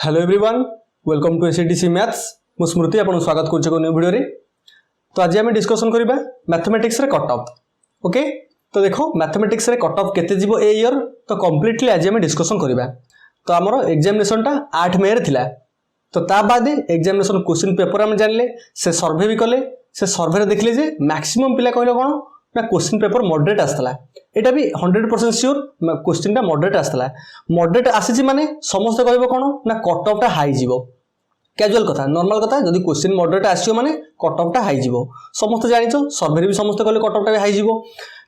Hello everyone welcome to STC maths मु स्मृति आपन स्वागत करछ को न्यू वीडियो रे। तो आज हम डिस्कशन करबा मैथमेटिक्स रे कट ऑफ। ओके तो देखो मैथमेटिक्स रे कट ऑफ केते जीवो ए ईयर तो कंप्लीटली आज हम डिस्कशन करबा। तो हमरो एग्जामिनेशन टा 8 मई रे थिला। तो ता बाद एग्जामिनेशन क्वेश्चन पेपर हम जानले से सर्वे भी कले से सर्वे रे देखले जे मैक्सिमम पिला कहले कोन ना क्वेश्चन पेपर मॉडरेट आस्तला। एटा भी 100% श्योर क्वेश्चन टा मॉडरेट आस्तला। मॉडरेट आसी माने समस्त कहबो कोन ना कट ऑफ टा हाई जीवो। कैजुअल कथा नॉर्मल कथा जदि क्वेश्चन मॉडरेट आसियो माने कट ऑफ टा हाई जीवो। समस्त जानिचो सर्वे रे भी समस्त कहले कट ऑफ टा भी हाई जीवो।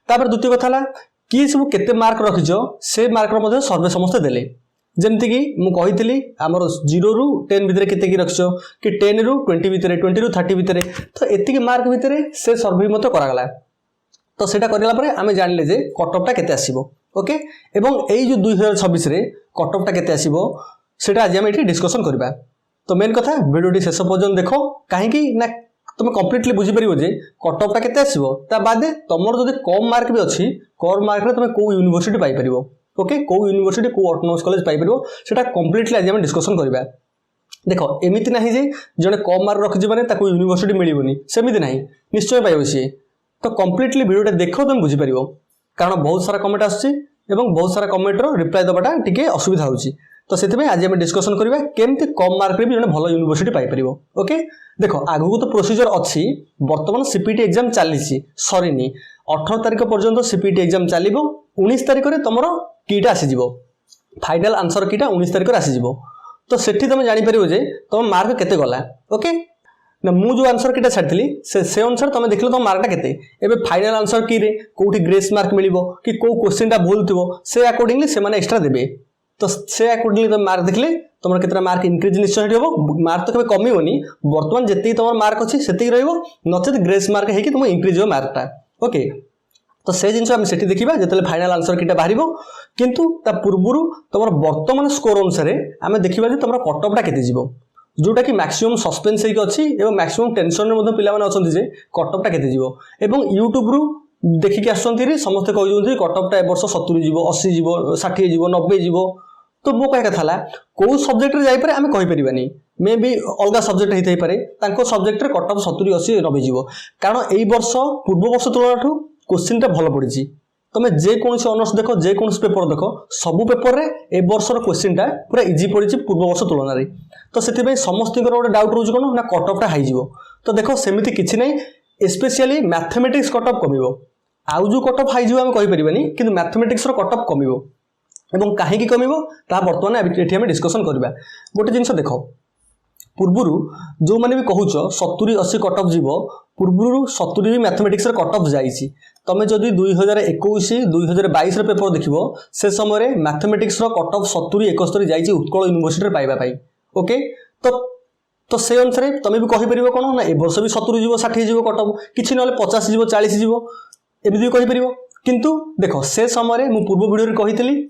तापर द्वितीय कथा ला कि सब केते मार्क रखिजो से मार्क रो मध्ये सर्वे समस्त देले। जेमति कि मु कहितली हमर 0 रु 10 भितरे केते की रखिजो कि 10 रु 20 भितरे 20 रु 30 भितरे तो एतिकी मार्क भितरे से सर्वे मते करा गला। तो सेटा करला परे आमे जानले जे कट ऑफ टा केते आसीबो। ओके एवं एई जो 2026 रे कट ऑफ टा केते आसीबो सेटा आज हम एठी डिस्कशन करबा। तो मेन कथा वीडियो शेष पर्यंत देखो कहीं ना तुम कंप्लीटली बुझी परिबो जे कट ऑफ टा केते आसीबो ता बादे तमर जदि कम मार्क भी अछि कम मार्क रे तुम को यूनिवर्सिटी पाई परिबो। ओके को यूनिवर्सिटी को ऑटोनोमस कॉलेज पाई परिबो सेटा कंप्लीटली आज हम डिस्कशन करबा। देखो एमिति नाही जे जने कम मार्क रखि जे माने ताको यूनिवर्सिटी मिलिबोनी सेमिति नाही निश्चय पाइबो सी। तो कंप्लीटली वीडियो देखो तुम बुझी परिबो कारण बहुत सारा कमेंट आछी एवं बहुत सारा कमेंट रो रिप्लाई दबाटा टिके असुविधा होउची। तो सेति आज हम डिस्कशन करबा केमति कम मार्क रे भी जने भलो यूनिवर्सिटी पाई परिबो। ओके देखो आगु तो प्रोसीजर अछि वर्तमान सीपीटी एग्जाम चलीसी सरीनी 18 तारिख पर्यंत सीपीटी एग्जाम चलिबो 19 तारिख रे तमरो कीटा आसी जिवो फाइनल आंसर कीटा 19 तारिख रे आसी जिवो। तो सेठी तुम जानि परिबो जे तुम मार्क केते गला। ओके ना मु जो आंसर कीटा छाडथिली से अनुसार तुम देखलो तुम मार्कटा केते एबे फाइनल आंसर की रे कोठी ग्रेस मार्क मिलिबो कि को क्वेश्चन टा भूल थिबो से अकॉर्डिंगली से माने एक्स्ट्रा देबे। तो से अकॉर्डिंगली तुम मार्क देखले तुमर केतरा मार्क इंक्रीज निश्चय होबो मार्क तो केबे कमिवोनी वर्तमान जेति तुमर मार्क अछि सेति रहइबो नचेत ग्रेस मार्क हेकि तुम इंक्रीज हो मार्कटा। ओके तो से जिंस हम सेठी देखिबा जेतले फाइनल आंसर कीटा बाहरिबो किंतु ता पूर्वरु तुमर वर्तमान स्कोर अनुसार आमे देखिबा जे तुमर कट ऑफ टा केते जिवो जोटा कि मैक्सिमम सस्पेंस हेक अछि एवं मैक्सिमम टेंशन रे मध्ये पिला माने अछंती जे कट ऑफ टा केते जिवो एवं YouTube रु देखि के आछंती रे समस्त कहि जोंती कट ऑफ टा ए वर्ष 70 जिवो 80 जिवो 60 जिवो 90 जिवो। तो मो कहे कथा ला को सब्जेक्ट रे जाई पारे आमे कहि परिबानी मे बी अलगा सब्जेक्ट हेतै पारे तांको सब्जेक्ट रे कट ऑफ 70 80 90 जिवो कारण एई वर्ष पूर्व वर्ष तुलनाठू क्वेश्चन टा भलो पडिची। तमे जे कोनसी ऑनर्स देखो जे कोनसी पेपर देखो सब पेपर रे ए वर्षर क्वेश्चन टा पूरा इजी पडिची पूर्व वर्ष तुलना रे। तो सेति पे समस्त गोटे डाउट रोज कोन ना कट ऑफ टा हाई जिवो। तो देखो सेमिति किछि नै स्पेशली मैथमेटिक्स कट ऑफ कमिवो आउ जो कट ऑफ हाई जिवो हम कहि परिबानी किंतु मैथमेटिक्स रो कट ऑफ कमिवो एवं काहे की कमिवो ता वर्तमान एठी हम डिस्कशन करबा। गोटे जिंस देखो पूर्वरु जो माने भी कहूचो 70 80 कट ऑफ जीवो पूर्वरु 70 भी मैथमेटिक्स रे कट ऑफ जाईची। तमे जदि 2021 2022 रे पेपर देखिबो से समय रे मैथमेटिक्स रो कट ऑफ 70 71 जाईची उत्कल यूनिवर्सिटी रे पाइबा पाई। ओके तो से अनुसार तमे भी कहि परिबो कोन ना ए वर्ष भी 70 जीवो 60 जीवो कट ऑफ किछि नले 50 जीवो 40 जीवो एबि भी कहि परिबो। किंतु देखो से समय रे मु पूर्व वीडियो रे कहितली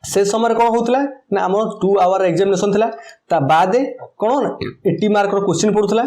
से समय कोन होतला ना हमर 2 आवर एग्जामिनेशन थिला ता बाद कोन 80 मार्क रो क्वेश्चन पडुथला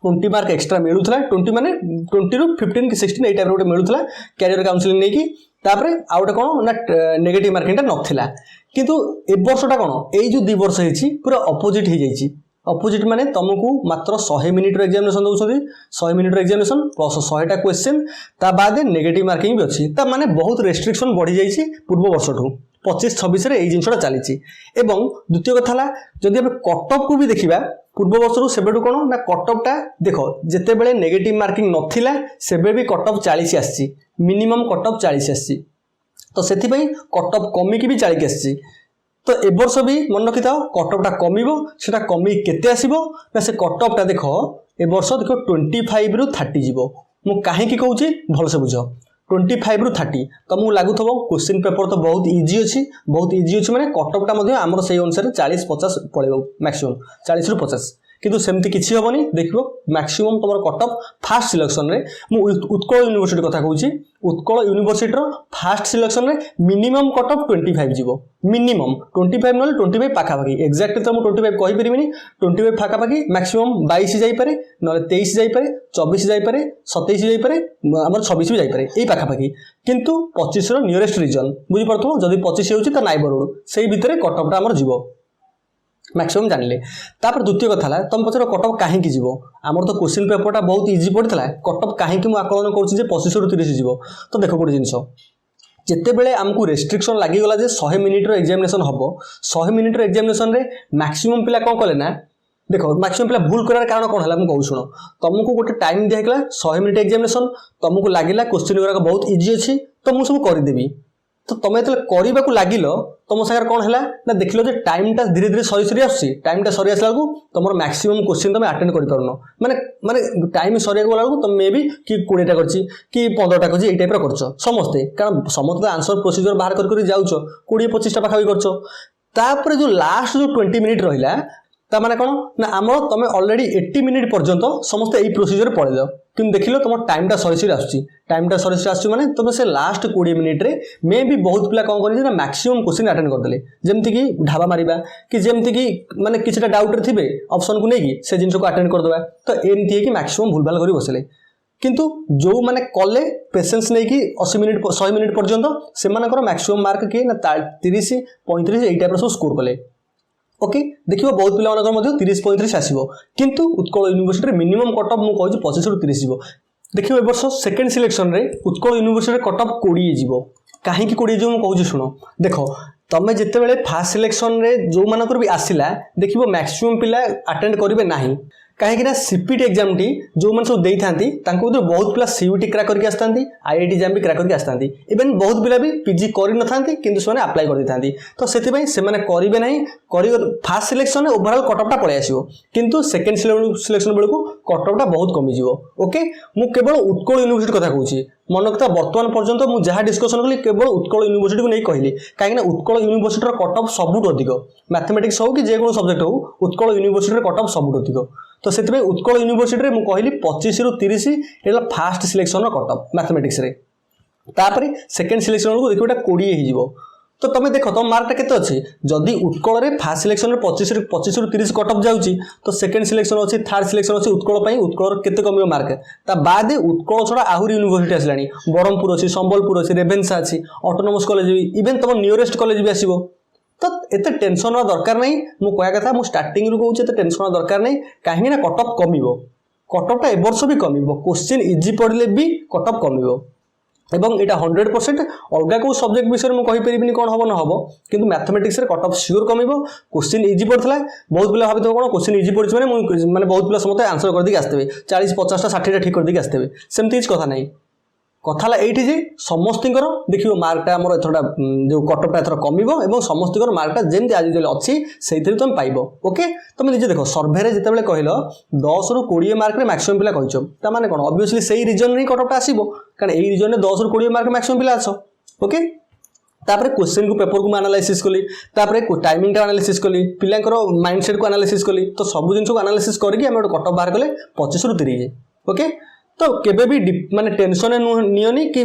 20 मार्क एक्स्ट्रा मिलुथला 20 माने 20 रु 15 कि 16 एटा रोटे मिलुथला कैरियर काउंसलिंग नै कि तापरे आउटे कोन ना नेगेटिव मार्किंग ता नथिला। किंतु ए वर्षटा कोन एई जो 2 वर्ष हेची पूरा अपोजिट हे जाईची। अपोजिट माने तुमको मात्र 100 मिनिट रो एग्जामिनेशन दोछथि 100 मिनिट रो एग्जामिनेशन प्लस 100 टा क्वेश्चन ता बाद नेगेटिव मार्किंग भी अछि ता माने बहुत रेस्ट्रिक्शन बढ़ी जाईची पूर्व वर्षठू 25 26 रे एई जिंसटा चलीची। एवं द्वितीय कथा ला जदि हम कट ऑफ को भी देखिबा पूर्व वर्ष रु सेबेटू कोन ना कट ऑफ टा देखो जेते बेले नेगेटिव मार्किंग नथिला सेबे भी कट ऑफ 40 आसी मिनिमम कट ऑफ 40 आसी। तो सेति पई कट ऑफ कमी की भी 40 आसी। तो ए वर्ष भी मन रखि थाओ कट ऑफ टा कमिवो सेटा कमी केते आसीबो ना से कट ऑफ टा देखो ए वर्ष देखो 25 रु 30 जीवो। मु काहे की कहूची भल से बुझो 25 रु 30 तुमको लागुथबो क्वेश्चन पेपर तो बहुत इजी अछि माने कट ऑफ टा मध्ये हमर सेही अनुसार 40 50 पळेबो मैक्सिमम 40 रु 50 किंतु सेमति किछि होबनी देखिबो मैक्सिमम तमर कट ऑफ फास्ट सिलेक्शन रे मु उत्कल यूनिवर्सिटी कथा कहूची उत्कल यूनिवर्सिटी रो फास्ट सिलेक्शन रे मिनिमम कट ऑफ 25 जीवो मिनिमम 25 नले 25 पाखा पाखी एक्जेक्टली तो मु 25 कहि परिबिनी 25 पाखा पाखी मैक्सिमम 22 जाई पारे नले 23 जाई पारे 24 जाई पारे 27 जाई पारे हमर 26 भी जाई पारे एई पाखा पाखी किंतु 25 रो नियरेस्ट रीजन बुझि परथो जदी 25 हेउची त नाइबर रोड सेही भितरे कट ऑफ टा हमर जीवो। मैक्सिमम जानिले तापर द्वितीय कथा है तुम पचर कटअप कहीं जीव आमर तो क्वेश्चन पेपरटा बहुत इजी पड़ता कटअप कहीं मुझे आकलन करुँचे 25 ରୁ 30 जीव तो देख गोटे जिनस जितेबले आमको रेस्ट्रिक्शन लगिगला 100 मिनिट्र एग्जामिनेशन हम 100 मिनिट्र एग्जामिनेशन रे मैक्सिमम पिला कौन कले ना देख मैक्सिमम पिला भूल करार कारण कौन है मुझे शुण तुमको गोटे टाइम दिखाला 100 मिनिट एग्जामिनेशन तुमको लगे क्वेश्चन गुराक बहुत इजी अच्छी तो मुझे सब करदेवी तो तुम जो करने को लगिल तुम सागर कौन है ना देख लो टाइमटा धीरे धीरे सरी सरी आस टाइमटा सरी आसला तुम मैक्सिमम क्वेश्चन तुम अटेंड कर पारन माने माने टाइम सरिया गला तुम मे भी कि 20टा कर कि 15टा कर टाइप कर समस्ते कारण समस्त आंसर प्रोसीजर बाहर कर जाऊच 20-25टा पाखापी कर जो लास्ट जो 20 मिनिट रहा ताने कौन ना आम तुम अलरेडी 80 मिनिट पर्यंत समस्त यही प्रोसीजर पढ़ेद कि देख लो तुम टाइमटा सरी सरी टाइमटा सरी सरी आस तुम से लास्ट 20 मिनिट रे मे भी बहुत पिला कौन कर मैक्सिमम क्वेश्चन अटेंड करदे जमती कि ढाबा मारिबा कि जमती कि माने किछटा डाउट रे थिबे ऑप्शन को नहीं से जिनस को अटेंड करदबा तो एमती है कि मैक्सिमम भूलभाल कर बसले किंतु जो माने कले पेशेंस नहीं कि 80 मिनिट 100 मिनिट पर्यंत से मैक्सिमम मार्क किए ना 30-35 यही टाइप स्कोर कले ओके देखिए बहुत पिला 30-35 आसो किंतु उत्कल यूनिवर्सिटी मिनिमम कटअप मुझे कहूँ 25 ରୁ 30 जीव देखिए ए वर्ष सेकेंड सिलेक्शन रे उत्कल यूनिवर्सिटी कटअप 20 जीव कहीं 20 जीव मुझे शुण देख तुम जिते फास्ट सिलेक्शन रे जो मानकर भी आसला देखिए मैक्सिमम पिला अटेंड करेंगे ना कहीं सीपीटी एग्जाम टी जो मैंने सब देता बहुत पिला सीयूटी क्रैक करके आसता आईआईटी एग्जाम भी क्रैक करके आसता इवेन बहुत पिला भी पीजी कर न था कि अप्लाई कर देता तो से करेंगे ना फास्ट सिलेक्शन ओवरऑल कटअपटा पलि आसो किंतु सेकेंड सिलेक्शन बेलू कटअपटा बहुत कमिज ओके मु केवल उत्कल यूनिवर्सिटी कथा कहूँ मन कथा बर्तमान पर्यंत मुझे जहाँ डिस्कसन कली केवल उत्कल यूनिवर्सिटी को नहीं कहली कहीं उत्कल यूनिवर्सिटी कटअप सबुठ अधिक मैथमेटिक्स हो कि जेको सब्जेक्ट हो उत्कल यूनिवर्सिटी कटअप सबुठ अधिक तो से उत्कल यूनिवर्सिटी मुझे कहली 25 ରୁ 30 ये फास्ट सिलेक्शन कटअप मैथमेटिक्स रे तापर सेकेंड सिलेक्शन बेलू देखिए 20 हो तो तुम देख तुम मार्कटा केते अच्छी जदि उत्कल रे फास्ट सिलेक्शन 25 ରୁ 30 कटअप जाऊँगी तो सेकेंड सिलेक्शन अच्छी थर्ड सिलेक्शन अच्छी उत्कल उत्कल केते कम मार्क ता बाद उत्कल छड़ा आहरी यूनिवर्सिटी आसलानी ब्रह्मपुर अच्छी संबलपुर अच्छी रेभेन्सा अच्छी ऑटोनोमस कॉलेज भी इवेन तुम नियरेस्ट कॉलेज भी आसो तो एत टेंशन हवा दरकार नहीं मुझे कहया कथा मुझे स्टार्टिंग रू कहूँ एत टेंशन हवा दरकार नहीं कहीं कटअप कमिबो कटअपटा ए वर्ष भी कमिबो क्वेश्चन इजी पढ़ले भी कटअप कमिबो एवं एटा 100% अलग को सब्जेक्ट विषय में कहीपरि कौन हम न हम किंतु मैथमेटिक्स रे कटअप सियोर कमिबो क्वेश्चन इजी पड़ता बहुत पिला भाभी कौन क्वेश्चन इजी पड़ी मैंने बहुत पिला समस्त आंसर कर दी आसते 40-50टा 60टा ठीक कर दी आसते सेमती किसी कथा नहीं कथा ये जे समस्त देखिए मार्कटा आम एथरटा जो कटअपटा एथर कमिबो एवं समस्त मार्कटा जमी आज अच्छी से तुम पाइब ओके तुम निजे देख सर्भे जिते कहल 10 ରୁ 20 मार्क रे मैक्सिमम पिला कह माने कौन ऑब्वियसली सही रीजन रे कटअपटा आसीबो कारण यही रीजन 10 ରୁ 20 मार्क मैक्सिमम पिला आस ओके तापर क्वेश्चन को पेपर को एनालिसिस कली तापर टाइमिंग एनालिसिस कली पिलांकर माइंडसेट को एनालिसिस कली तो सब जिन को एनालिसिस करके आम कटअप बाहर कले 25 ରୁ 30 ओके तो केबे भी माने टेंशन नियोनी कि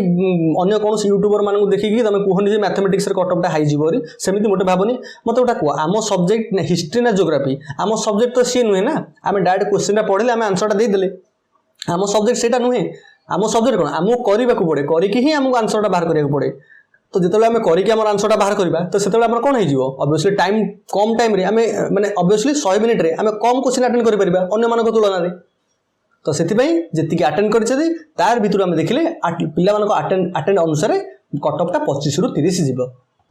अन्य कौन यूट्यूबर मान देखिकी तुम कहनी जे मैथमेटिक्स कटअपटा हाई जीवरी सेमती मोटे भावनी मत गोटा कह आम सब्जेक्ट हिस्ट्री ना जियोग्राफी आम सब्जेक्ट तो सी नुहे ना आम डायरेक्ट क्वेश्चन पढ़ले आम आंसरटा देदेले आम सब्जेक्ट सेटा नुहे आम सब्जेक्ट कौन आमको करने पड़े करके ही आमको आंसरटा बाहर करने पड़े तो जिते आम करके आम आंसरटा बाहर करवा तो से कौन हो ऑब्वियसली टाइम कम टाइम माने ऑब्वियसली 100 मिनिट रे आम कम क्वेश्चन अटेंड कर पारिबा अन्य मानक तुलन में तो से जी अटेंड कर तार भितर आम देखिले पिला अटेंड अनुसार कटअपटा 25 ରୁ 30 जीव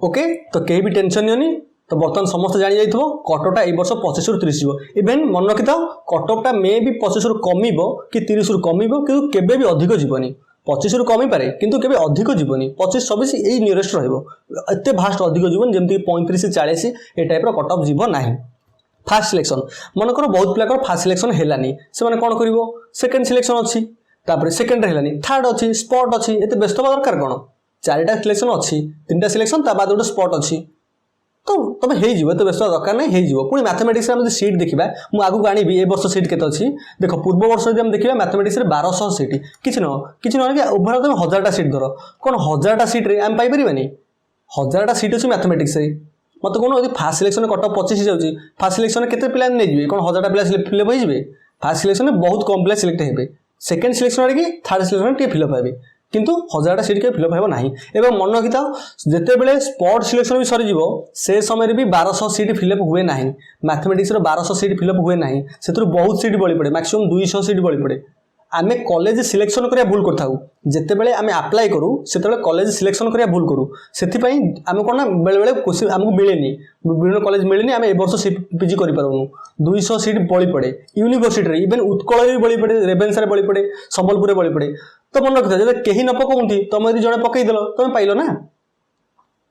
ओके तो कहीं भी टेंशन नियोनी तो बर्तमान समस्त जानी जाइथबो कटअपटा ए वर्ष 25 ରୁ 30 जीव इवेन मन रखि था कटअपटा मे भी 25 ରୁ कमिबो कि 30 ରୁ कमिबो किंतु केबे भी अधिक जीवनी 25 ରୁ कमी पारे किंतु केबे अधिक जीवनी 25-26 यही नियरेस्ट रहिबो एते भास्ट अधिक जीवन जेमति 35-40 ए टाइप रो कटअप जीव नाही फास्ट सिलेक्शन मनकर बहुत पिला फास्ट सिलेक्शन हेलानी से माने कौन करिवो सेकेंड सिलेक्शन अच्छी तापर सेकेंड हेलानी थर्ड अच्छी स्पॉट अच्छी एते व्यस्त हवा दरकार कौन 4टा सिलेक्शन अच्छी 3टा सिलेक्शन ता बाद गोटे स्पॉट अच्छी तो तुम हो तो व्यस्त दरकार नहीं हो पुणी मैथमेटिक्स में सीट देखा मुझे आगू आनी ए वर्ष सीट केते अच्छी देख पूर्व वर्ष जब देखा मैथमेटिक्स 1200 सीट किसी न कि ओभरऑल तुम 1000टा सीट धर कौन 1000टा सीट रे आम पाइबनी 1000टा सीट अच्छी मैथमेटिक्स मत कौन यदि फास्ट सिलेक्शन कटअप 25 जाऊँगी फास्ट सिलेक्शन केते पिला नहीं जी कौन 1000टा पिला फिलअप हो फास्ट सिलेक्शन बहुत कम पिला सिलेक्ट हे सेकेंड सिलेक्शन कि थर्ड सिलेक्शन टे फिलअप हे किंतु 1000टा सीट के फिलअप हो नहीं। एवं मन रखि थाओ जेतेबेले स्पॉट सिलेक्शन भी सरी जीवो से समय भी 1200 सीट फिलअप हुए नहीं। मैथमेटिक्स रो 1200 सीट फिलअप हुए नहीं, सेतुर बहुत सीट बळी पड़े, मैक्सिमम 200 सीट बळी पड़े। आमे कॉलेज सिलेक्शन करिया भूल करथाउ, जेतेबेले आमे अप्लाई करू सेतेबेले कॉलेज सिलेक्शन करिया भूल करू, सेथि पई आमे कोन ना बेले बेले क्वेश्चन हमकु मिलेनी, विभिन्न कॉलेज मिलेनी, आमे ए वर्ष पीजी करि पारुनु। 200 सीट बळी पड़े यूनिवर्सिटी रे, इवन उत्कल रे बळी पड़े, रेवेन्सा रे बळी पड़े, संबलपुर रे बळी पड़े। तो मन रखिथा जे केही न पकोउंती तमे यदि जणे पकई देलो तमे पाइलो ना।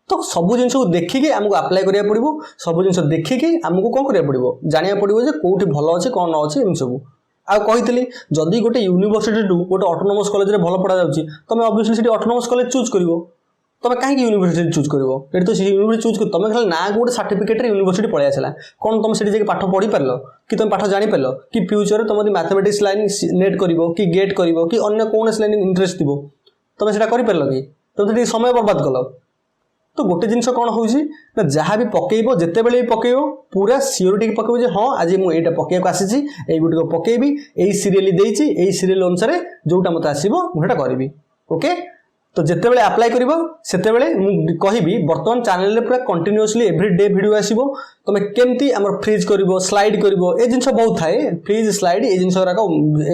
तो सब जिनस को देखिकी आमको अप्लाई करिया पड़िबो, सब जिनस देखिकी आमको कोन करिया पड़िबो, जानिया पड़िबो जे कोठी भलो अछि कोन न अछि एम सब। आ कहितली जदि गोटे यूनिवर्सिटी टू गोटे ऑटोनोमस कॉलेज रे भलो पढ़ा जाउची तमे obviously city autonomous college choose करिवो। तमे काहे यूनिवर्सिटी चूज करिवो, एटी तो यूनिवर्सिटी चूज कर तमे खाली ना गोटे सर्टिफिकेट रे यूनिवर्सिटी पळे आसला कोन तमे सिटी जे पाठ पढ़ी परलो कि तमे पाठ जानि परलो कि फ्यूचर रे तमे मैथमेटिक्स लाइन नेट करिवो कि गेट करिवो कि अन्य कोनस लाइन इंटरेस्ट दिबो, तमे सेटा करि परलो कि तमे समय बर्बाद कलो। तो गोटे जिनस कौन होउची ना जहाँ भी पकेइबो जेतेबेले भी पकेइबो पूरा सियोरिटी पकेइबो जे हां आज मु एटा पकेइको आसीची, एई गुटी को पकेइबी, एई सीरियल देइची, एई सीरियल अनुसार जोटा मते आसीबो मु सेटा करबी। ओके, तो जेतेबेले अप्लाई करिवो सेतेबेले मु कहिबी वर्तमान चैनल रे पूरा कंटीन्यूअसली एवरीडे वीडियो आसीबो, तमे केमती हमर फ्रीज करिवो, स्लाइड करिवो, ए जिनस बहुत थाए फ्रीज स्लाइड ए जिनस राको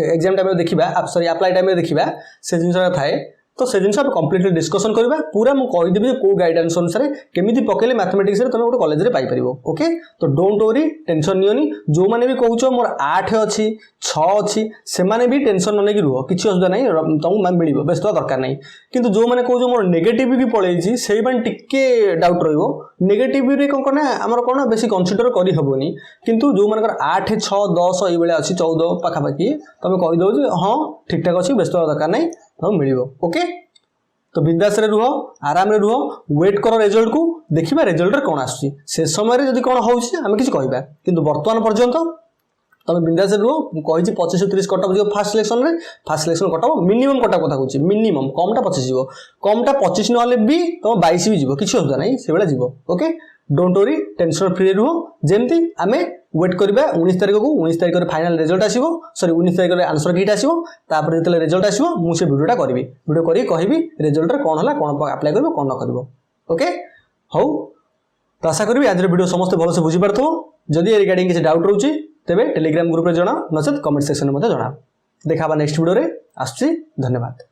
एग्जाम टाइम रे देखिबा, सॉरी अप्लाई टाइम रे देखिबा से जिनस रा थाए। तो से जिनस कंप्लीटली डिस्कशन करबा, पूरा मु कहि देबी को गाइडेंस अनुसार केमिति पकेले मैथमेटिक्स रे तमे गोटे कॉलेज रे पाई परिबो। ओके, तो डोंट वरी, टेंशन नियोनी। जो माने भी कहउछो मोर 8 अछि 6 अछि से माने भी टेंशन न नेकी रुहो, किछि असुविधा नै, तमु मिलिबो, व्यस्त दरकार नै। किंतु जो माने कहउछो मोर नेगेटिव भी पळेछि सेही बान टिके डाउट रहइबो। नेगेटिव रे कोन कोना हमर कोन बेसी कंसीडर करि हबोनी, किंतु जो मानकर 8 6 10 एई बेले अछि 14 पाखा पाखी तमे कहि दो जे हां ठीक ठाक अछि, व्यस्त दरकार नै, हम मिलिबो। ओके, तो बिंदास रे रुहो, आराम रे रुहो, वेट करो रिजल्ट को, देखिबा रिजल्ट रे कोन आछि, से समय रे जदि कोन होउछि हम किछि कहबा। किंतु वर्तमान पर्यंत तमे बिंदास रे रुहो, कहि छि 25 30 कटअप जो फर्स्ट सिलेक्शन रे, first selection cutoff minimum cutoff कथा कहछि, मिनिमम कमटा 25 जीवो, कमटा 25 न हले भी तमे 22 भी जीवो, किछि होता नै से बेला जीवो। Okay, don't worry, tension free रुहो, जेमति आमे वेट करबा 19 तारिख को, 19 तारिख रे फाइनल रिजल्ट आसीबो, सॉरी 19 तारिख रे आंसर कीट आसीबो, तापर जेतले रिजल्ट आसीबो मु से वीडियोटा करबी, वीडियो करी कहबी रिजल्ट रे कोन हला, कोन अप्लाई करबो कोन न करबो। ओके, हौ तो आशा करबी आज वीडियो समस्त भलो से बुझी परथो। जदि रिगार्डिंग किछि डाउट रहउची तेबे टेलीग्राम ग्रुप रे जणा, नसेत कमेंट सेक्शन में मते जणा। देखाबा नेक्स्ट वीडियो रे, आछि, धन्यवाद।